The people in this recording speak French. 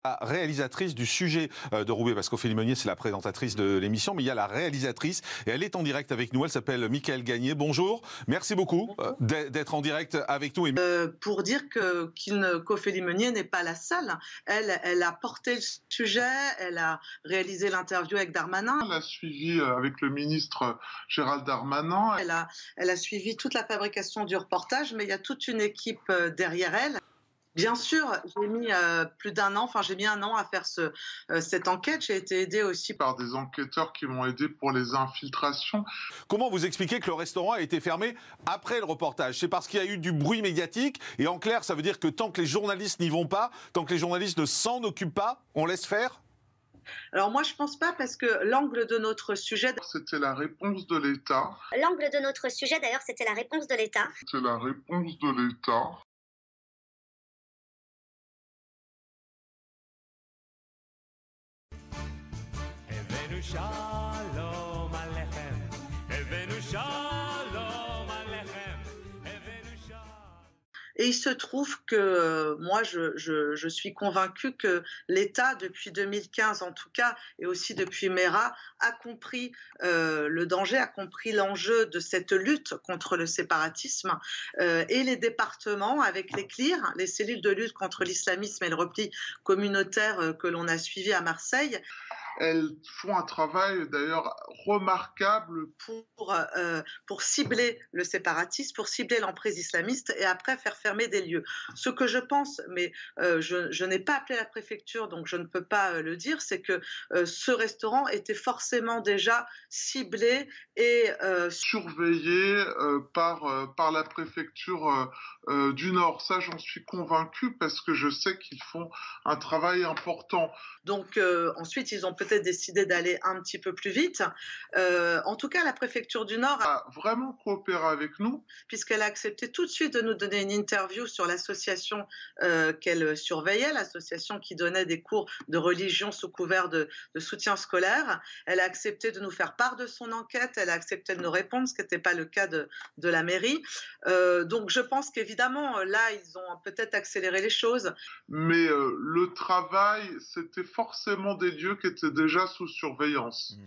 La réalisatrice du sujet de Roubaix, parce qu'Ophélie Meunier, c'est la présentatrice de l'émission, mais il y a la réalisatrice, et elle est en direct avec nous, elle s'appelle Mickaëlle Gagné. Bonjour, merci beaucoup d'être en direct avec nous. Pour dire qu'Ophélie Meunier n'est pas la seule. Elle a porté le sujet, elle a réalisé l'interview avec Darmanin. Elle a suivi avec le ministre Gérald Darmanin. Elle a suivi toute la fabrication du reportage, mais il y a toute une équipe derrière elle. Bien sûr, j'ai mis plus d'un an, enfin j'ai mis un an à faire cette enquête. J'ai été aidée aussi par des enquêteurs qui m'ont aidé pour les infiltrations. Comment vous expliquez que le restaurant a été fermé après le reportage? C'est parce qu'il y a eu du bruit médiatique, et en clair, ça veut dire que tant que les journalistes n'y vont pas, tant que les journalistes ne s'en occupent pas, on laisse faire? Alors moi je pense pas, parce que l'angle de notre sujet... C'était la réponse de l'État. L'angle de notre sujet d'ailleurs, c'était la réponse de l'État. C'était la réponse de l'État. Shalom Aleichem, Evenu Shalom Aleichem, Evenu Shalom. Et il se trouve que moi, je suis convaincue que l'État, depuis 2015 en tout cas, et aussi depuis Mera, a compris le danger, a compris l'enjeu de cette lutte contre le séparatisme. Et les départements, avec les CLIR, les cellules de lutte contre l'islamisme et le repli communautaire que l'on a suivi à Marseille, elles font un travail d'ailleurs remarquable pour cibler le séparatisme, pour cibler l'emprise islamiste et après faire fermer des lieux. Ce que je pense, mais je n'ai pas appelé la préfecture, donc je ne peux pas le dire, c'est que ce restaurant était forcément déjà ciblé et surveillé par la préfecture du Nord. Ça, j'en suis convaincu parce que je sais qu'ils font un travail important. Donc ensuite, ils ont peut-être décidé d'aller un petit peu plus vite. En tout cas, la préfecture du Nord a vraiment coopéré avec nous, puisqu'elle a accepté tout de suite de nous donner une interview sur l'association qu'elle surveillait, l'association qui donnait des cours de religion sous couvert de soutien scolaire. Elle a accepté de nous faire part de son enquête, elle a accepté de nous répondre, ce qui n'était pas le cas de la mairie. Donc je pense qu'évidemment, là, ils ont peut-être accéléré les choses. Mais le travail, c'était forcément des lieux qui étaient déjà sous surveillance.